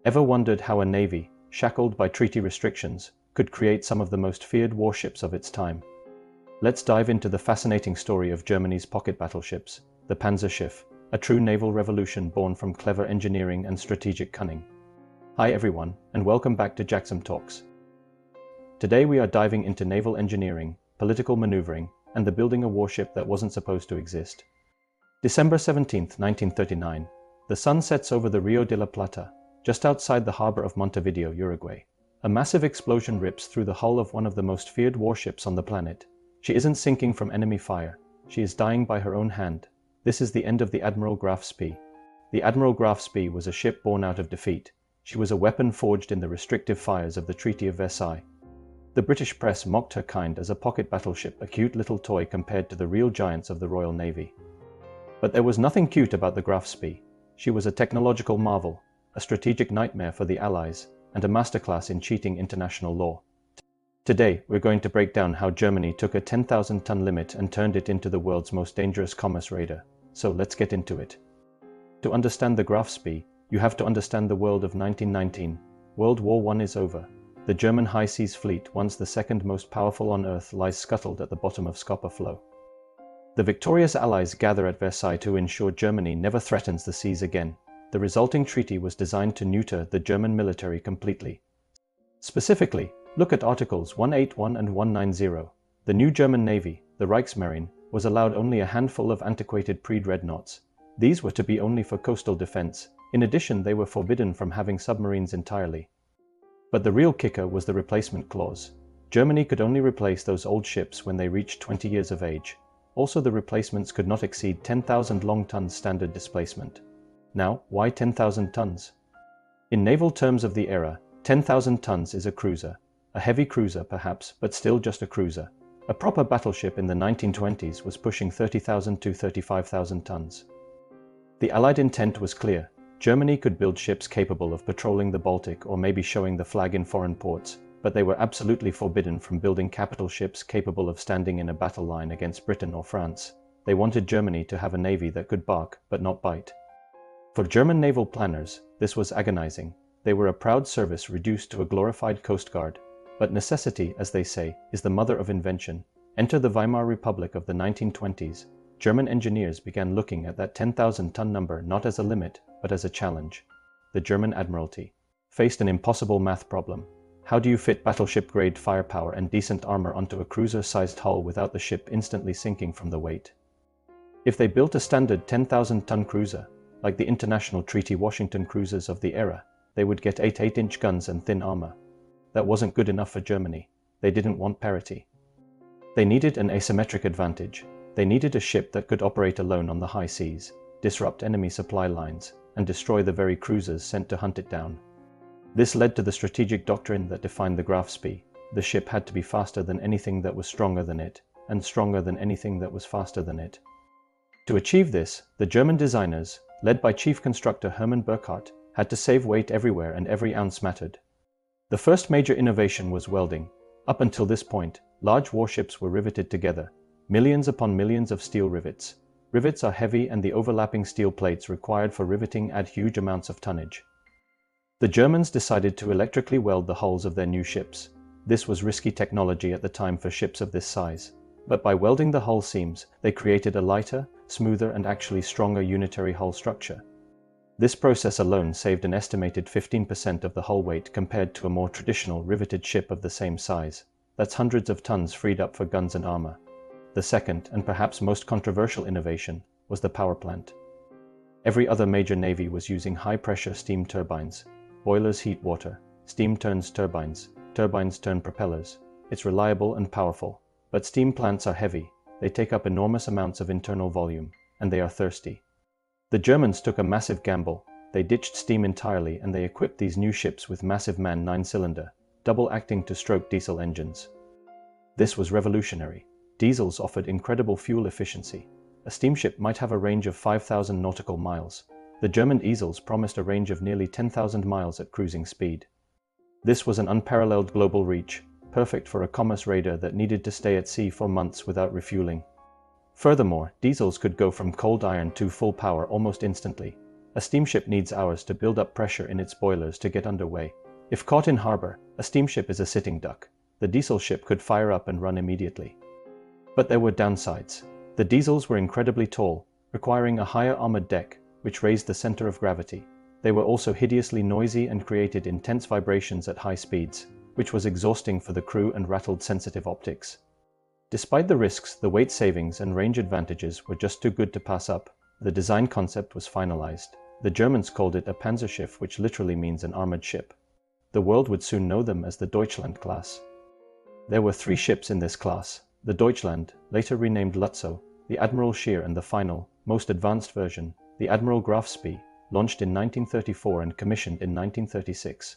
Ever wondered how a navy, shackled by treaty restrictions, could create some of the most feared warships of its time? Let's dive into the fascinating story of Germany's pocket battleships, the Panzerschiff, a true naval revolution born from clever engineering and strategic cunning. Hi everyone, and welcome back to Jaxom Talks. Today we are diving into naval engineering, political maneuvering, and the building a warship that wasn't supposed to exist. December 17, 1939, the sun sets over the Rio de la Plata, just outside the harbor of Montevideo, Uruguay. A massive explosion rips through the hull of one of the most feared warships on the planet. She isn't sinking from enemy fire, she is dying by her own hand. This is the end of the Admiral Graf Spee. The Admiral Graf Spee was a ship born out of defeat. She was a weapon forged in the restrictive fires of the Treaty of Versailles. The British press mocked her kind as a pocket battleship, a cute little toy compared to the real giants of the Royal Navy. But there was nothing cute about the Graf Spee. She was a technological marvel, a strategic nightmare for the Allies, and a masterclass in cheating international law. Today, we're going to break down how Germany took a 10,000-ton limit and turned it into the world's most dangerous commerce raider. So let's get into it. To understand the Graf Spee, you have to understand the world of 1919. World War I is over. The German high seas fleet, once the second most powerful on Earth, lies scuttled at the bottom of Scapa Flow. The victorious Allies gather at Versailles to ensure Germany never threatens the seas again. The resulting treaty was designed to neuter the German military completely. Specifically, look at Articles 181 and 190. The new German Navy, the Kriegsmarine, was allowed only a handful of antiquated pre-dreadnoughts. These were to be only for coastal defense. In addition, they were forbidden from having submarines entirely. But the real kicker was the replacement clause. Germany could only replace those old ships when they reached 20 years of age. Also, the replacements could not exceed 10,000 long tons standard displacement. Now, why 10,000 tons? In naval terms of the era, 10,000 tons is a cruiser. A heavy cruiser perhaps, but still just a cruiser. A proper battleship in the 1920s was pushing 30,000 to 35,000 tons. The Allied intent was clear. Germany could build ships capable of patrolling the Baltic or maybe showing the flag in foreign ports, but they were absolutely forbidden from building capital ships capable of standing in a battle line against Britain or France. They wanted Germany to have a navy that could bark, but not bite. For German naval planners, this was agonizing. They were a proud service reduced to a glorified coast guard. But necessity, as they say, is the mother of invention. Enter the Weimar Republic of the 1920s. German engineers began looking at that 10,000-ton number not as a limit, but as a challenge. The German Admiralty faced an impossible math problem. How do you fit battleship-grade firepower and decent armor onto a cruiser-sized hull without the ship instantly sinking from the weight? If they built a standard 10,000-ton cruiser, like the International Treaty Washington cruisers of the era, they would get 8 8-inch guns and thin armor. That wasn't good enough for Germany. They didn't want parity. They needed an asymmetric advantage. They needed a ship that could operate alone on the high seas, disrupt enemy supply lines, and destroy the very cruisers sent to hunt it down. This led to the strategic doctrine that defined the Graf Spee. The ship had to be faster than anything that was stronger than it, and stronger than anything that was faster than it. To achieve this, the German designers, led by chief constructor Hermann Burckhardt, had to save weight everywhere and every ounce mattered. The first major innovation was welding. Up until this point, large warships were riveted together, millions upon millions of steel rivets. Rivets are heavy and the overlapping steel plates required for riveting add huge amounts of tonnage. The Germans decided to electrically weld the hulls of their new ships. This was risky technology at the time for ships of this size. But by welding the hull seams, they created a lighter, smoother and actually stronger unitary hull structure. This process alone saved an estimated 15% of the hull weight compared to a more traditional riveted ship of the same size. That's hundreds of tons freed up for guns and armor. The second, and perhaps most controversial innovation, was the power plant. Every other major navy was using high-pressure steam turbines. Boilers heat water, steam turns turbines, turbines turn propellers. It's reliable and powerful. But steam plants are heavy, they take up enormous amounts of internal volume, and they are thirsty. The Germans took a massive gamble. They ditched steam entirely and they equipped these new ships with massive MAN 9-cylinder, double-acting to stroke diesel engines. This was revolutionary. Diesels offered incredible fuel efficiency. A steamship might have a range of 5,000 nautical miles. The German diesels promised a range of nearly 10,000 miles at cruising speed. This was an unparalleled global reach, perfect for a commerce raider that needed to stay at sea for months without refueling. Furthermore, diesels could go from cold iron to full power almost instantly. A steamship needs hours to build up pressure in its boilers to get underway. If caught in harbor, a steamship is a sitting duck. The diesel ship could fire up and run immediately. But there were downsides. The diesels were incredibly tall, requiring a higher armored deck, which raised the center of gravity. They were also hideously noisy and created intense vibrations at high speeds, which was exhausting for the crew and rattled sensitive optics. Despite the risks, the weight savings and range advantages were just too good to pass up. The design concept was finalized. The Germans called it a Panzerschiff, which literally means an armored ship. The world would soon know them as the Deutschland class. There were 3 ships in this class: the Deutschland, later renamed Lutzow, the Admiral Scheer, and the final, most advanced version, the Admiral Graf Spee, launched in 1934 and commissioned in 1936.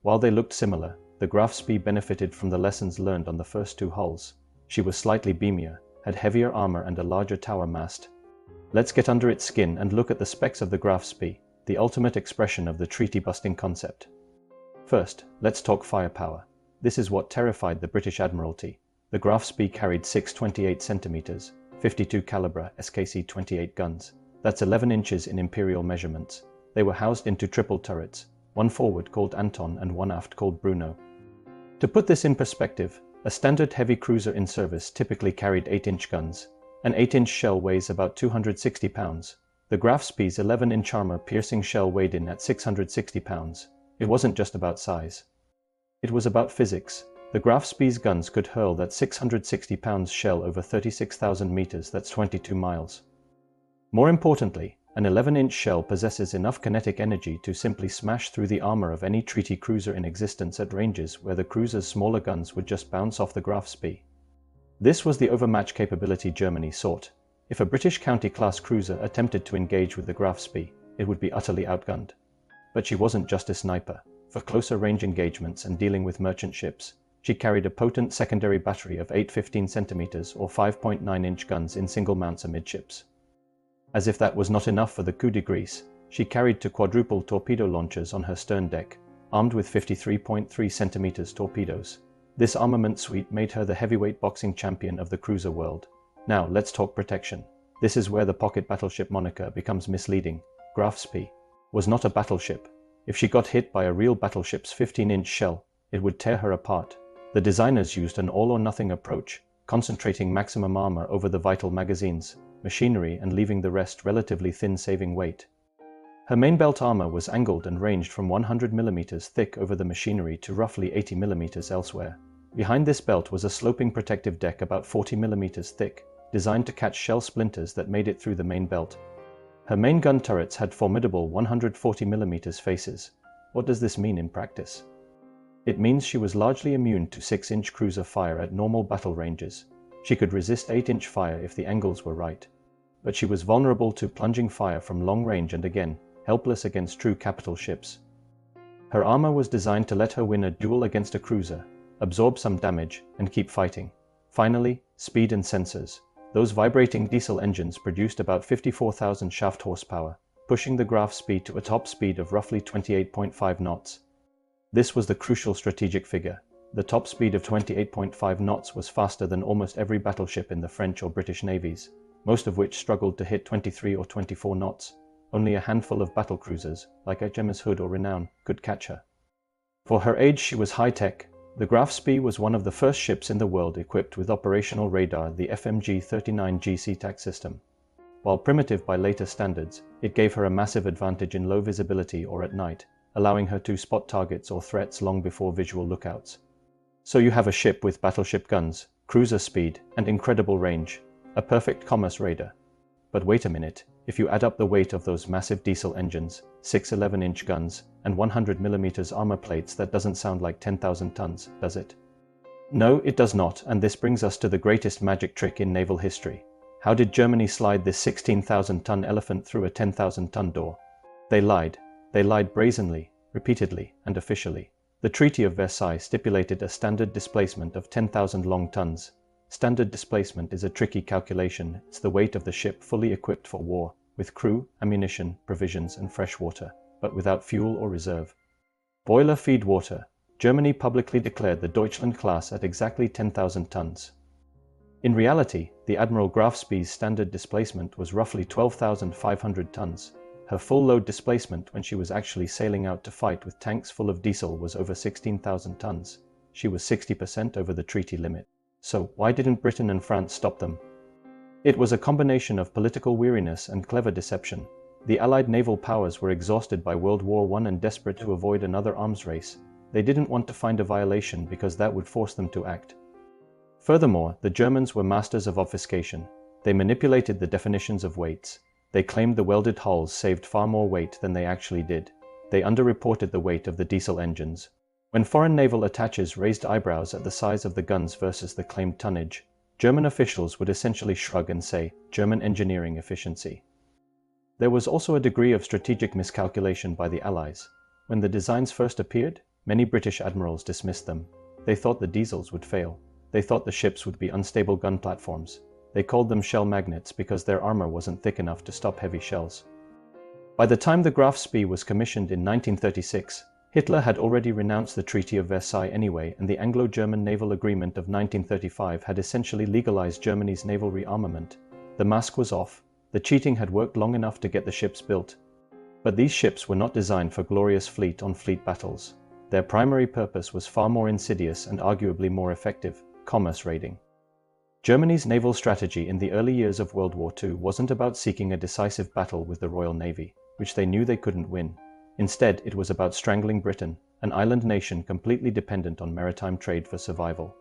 While they looked similar, the Graf Spee benefited from the lessons learned on the first 2 hulls. She was slightly beamier, had heavier armor and a larger tower mast. Let's get under its skin and look at the specs of the Graf Spee, the ultimate expression of the treaty-busting concept. First, let's talk firepower. This is what terrified the British Admiralty. The Graf Spee carried 6 28cm, 52 caliber SKC-28 guns. That's 11 inches in imperial measurements. They were housed into triple turrets, one forward called Anton and one aft called Bruno. To put this in perspective, a standard heavy cruiser in service typically carried 8-inch guns. An 8-inch shell weighs about 260 pounds. The Graf Spee's 11-inch armor-piercing shell weighed in at 660 pounds. It wasn't just about size. It was about physics. The Graf Spee's guns could hurl that 660 pounds shell over 36,000 meters, that's 22 miles. More importantly, an 11-inch shell possesses enough kinetic energy to simply smash through the armor of any treaty cruiser in existence at ranges where the cruiser's smaller guns would just bounce off the Graf Spee. This was the overmatch capability Germany sought. If a British county-class cruiser attempted to engage with the Graf Spee, it would be utterly outgunned. But she wasn't just a sniper. For closer range engagements and dealing with merchant ships, she carried a potent secondary battery of 8 15cm or 5.9-inch guns in single mounts amidships. As if that was not enough for the coup de grace, she carried 2 quadruple torpedo launchers on her stern deck, armed with 53.3cm torpedoes. This armament suite made her the heavyweight boxing champion of the cruiser world. Now, let's talk protection. This is where the pocket battleship moniker becomes misleading. Graf Spee was not a battleship. If she got hit by a real battleship's 15-inch shell, it would tear her apart. The designers used an all-or-nothing approach, concentrating maximum armor over the vital magazines, machinery, and leaving the rest relatively thin, saving weight. Her main belt armor was angled and ranged from 100mm thick over the machinery to roughly 80mm elsewhere. Behind this belt was a sloping protective deck about 40mm thick, designed to catch shell splinters that made it through the main belt. Her main gun turrets had formidable 140mm faces. What does this mean in practice? It means she was largely immune to 6-inch cruiser fire at normal battle ranges. She could resist 8-inch fire if the angles were right. But she was vulnerable to plunging fire from long range and again, helpless against true capital ships. Her armor was designed to let her win a duel against a cruiser, absorb some damage, and keep fighting. Finally, speed and sensors. Those vibrating diesel engines produced about 54,000 shaft horsepower, pushing the Graf Spee to a top speed of roughly 28.5 knots. This was the crucial strategic figure. The top speed of 28.5 knots was faster than almost every battleship in the French or British navies, most of which struggled to hit 23 or 24 knots. Only a handful of battlecruisers, like HMS Hood or Renown, could catch her. For her age, she was high-tech. The Graf Spee was one of the first ships in the world equipped with operational radar, the FMG-39G SeaTac system. While primitive by later standards, it gave her a massive advantage in low visibility or at night, allowing her to spot targets or threats long before visual lookouts. So you have a ship with battleship guns, cruiser speed, and incredible range, a perfect commerce raider. But wait a minute, if you add up the weight of those massive diesel engines, 6 11-inch guns, and 100mm armor plates, that doesn't sound like 10,000 tons, does it? No, it does not, and this brings us to the greatest magic trick in naval history. How did Germany slide this 16,000-ton elephant through a 10,000-ton door? They lied. They lied brazenly, repeatedly, and officially. The Treaty of Versailles stipulated a standard displacement of 10,000 long tons. Standard displacement is a tricky calculation. It's the weight of the ship fully equipped for war, with crew, ammunition, provisions, and fresh water, but without fuel or reserve. Boiler feed water. Germany publicly declared the Deutschland class at exactly 10,000 tons. In reality, the Admiral Graf Spee's standard displacement was roughly 12,500 tons. Her full load displacement when she was actually sailing out to fight with tanks full of diesel was over 16,000 tons. She was 60% over the treaty limit. So why didn't Britain and France stop them? It was a combination of political weariness and clever deception. The Allied naval powers were exhausted by World War I and desperate to avoid another arms race. They didn't want to find a violation because that would force them to act. Furthermore, the Germans were masters of obfuscation. They manipulated the definitions of weights. They claimed the welded hulls saved far more weight than they actually did. They underreported the weight of the diesel engines. When foreign naval attaches raised eyebrows at the size of the guns versus the claimed tonnage, German officials would essentially shrug and say, German engineering efficiency. There was also a degree of strategic miscalculation by the Allies. When the designs first appeared, many British admirals dismissed them. They thought the diesels would fail. They thought the ships would be unstable gun platforms. They called them shell magnets because their armor wasn't thick enough to stop heavy shells. By the time the Graf Spee was commissioned in 1936, Hitler had already renounced the Treaty of Versailles anyway, and the Anglo-German Naval Agreement of 1935 had essentially legalized Germany's naval rearmament. The mask was off. The cheating had worked long enough to get the ships built. But these ships were not designed for glorious fleet-on-fleet battles. Their primary purpose was far more insidious and arguably more effective: commerce raiding. Germany's naval strategy in the early years of World War II wasn't about seeking a decisive battle with the Royal Navy, which they knew they couldn't win. Instead, it was about strangling Britain, an island nation completely dependent on maritime trade for survival.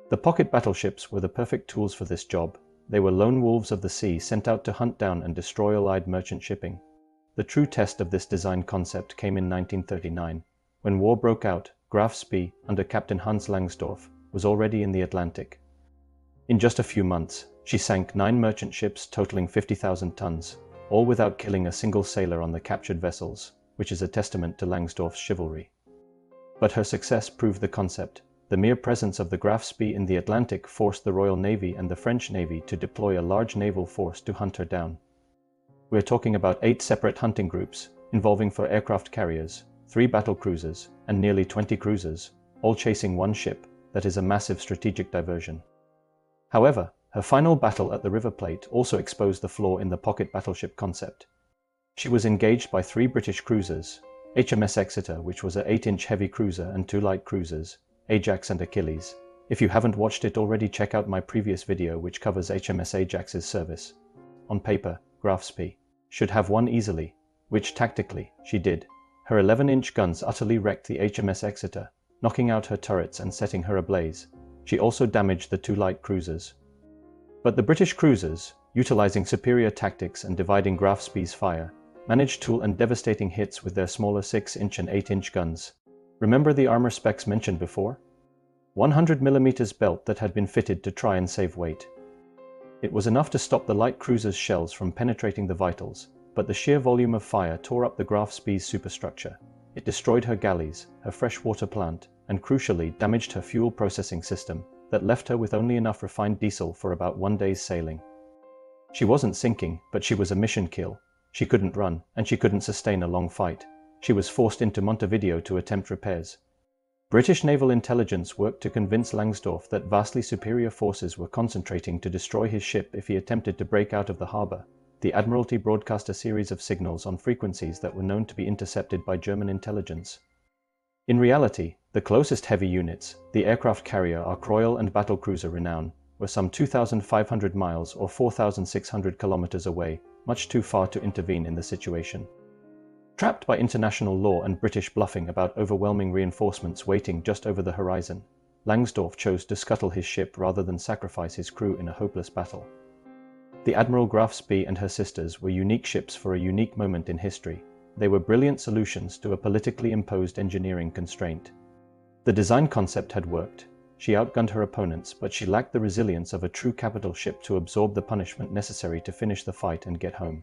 The pocket battleships were the perfect tools for this job. They were lone wolves of the sea sent out to hunt down and destroy Allied merchant shipping. The true test of this design concept came in 1939. When war broke out, Graf Spee, under Captain Hans Langsdorff, was already in the Atlantic. In just a few months, she sank 9 merchant ships totaling 50,000 tons, all without killing a single sailor on the captured vessels, which is a testament to Langsdorff's chivalry. But her success proved the concept. The mere presence of the Graf Spee in the Atlantic forced the Royal Navy and the French Navy to deploy a large naval force to hunt her down. We're talking about 8 separate hunting groups, involving 4 aircraft carriers, 3 battle cruisers, and nearly 20 cruisers, all chasing one ship. That is a massive strategic diversion. However, her final battle at the River Plate also exposed the flaw in the pocket battleship concept. She was engaged by 3 British cruisers, HMS Exeter, which was an 8-inch heavy cruiser, and 2 light cruisers, Ajax and Achilles. If you haven't watched it already, check out my previous video which covers HMS Ajax's service. On paper, Graf Spee should have won easily, which tactically she did. Her 11-inch guns utterly wrecked the HMS Exeter, knocking out her turrets and setting her ablaze. She also damaged the 2 light cruisers. But the British cruisers, utilizing superior tactics and dividing Graf Spee's fire, managed to land devastating hits with their smaller 6-inch and 8-inch guns. Remember the armor specs mentioned before? 100mm belt that had been fitted to try and save weight. It was enough to stop the light cruiser's shells from penetrating the vitals, but the sheer volume of fire tore up the Graf Spee's superstructure. It destroyed her galleys, her freshwater plant, and crucially damaged her fuel processing system that left her with only enough refined diesel for about 1 day's sailing. She wasn't sinking, but she was a mission kill. She couldn't run, and she couldn't sustain a long fight. She was forced into Montevideo to attempt repairs. British naval intelligence worked to convince Langsdorff that vastly superior forces were concentrating to destroy his ship if he attempted to break out of the harbor. The Admiralty broadcast a series of signals on frequencies that were known to be intercepted by German intelligence. In reality, the closest heavy units, the aircraft carrier Ark Royal and battlecruiser Renown, were some 2,500 miles or 4,600 kilometers away, much too far to intervene in the situation. Trapped by international law and British bluffing about overwhelming reinforcements waiting just over the horizon, Langsdorff chose to scuttle his ship rather than sacrifice his crew in a hopeless battle. The Admiral Graf Spee and her sisters were unique ships for a unique moment in history. They were brilliant solutions to a politically imposed engineering constraint. The design concept had worked. She outgunned her opponents, but she lacked the resilience of a true capital ship to absorb the punishment necessary to finish the fight and get home.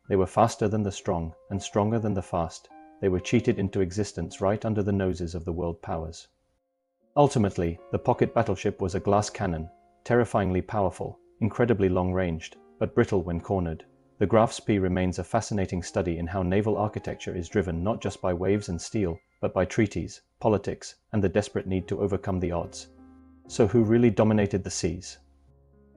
They were faster than the strong, and stronger than the fast. They were cheated into existence right under the noses of the world powers. Ultimately, the pocket battleship was a glass cannon, terrifyingly powerful, incredibly long-ranged, but brittle when cornered. The Graf Spee remains a fascinating study in how naval architecture is driven not just by waves and steel, but by treaties, politics, and the desperate need to overcome the odds. So who really dominated the seas?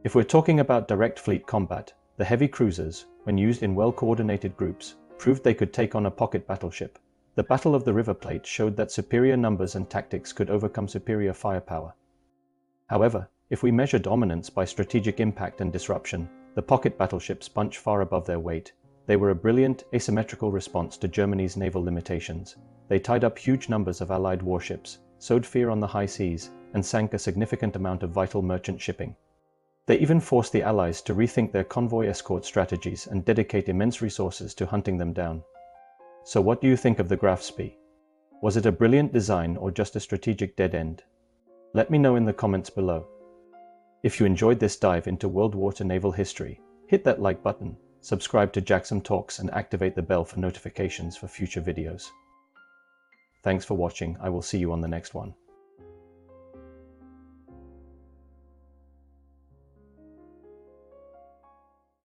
If we're talking about direct fleet combat, the heavy cruisers, when used in well-coordinated groups, proved they could take on a pocket battleship. The Battle of the River Plate showed that superior numbers and tactics could overcome superior firepower. However, if we measure dominance by strategic impact and disruption, the pocket battleships punch far above their weight. They were a brilliant, asymmetrical response to Germany's naval limitations. They tied up huge numbers of Allied warships, sowed fear on the high seas, and sank a significant amount of vital merchant shipping. They even forced the Allies to rethink their convoy escort strategies and dedicate immense resources to hunting them down. So what do you think of the Graf Spee? Was it a brilliant design or just a strategic dead end? Let me know in the comments below. If you enjoyed this dive into World War II naval history, hit that like button, subscribe to Jaxom Talks and activate the bell for notifications for future videos. Thanks for watching. I will see you on the next one.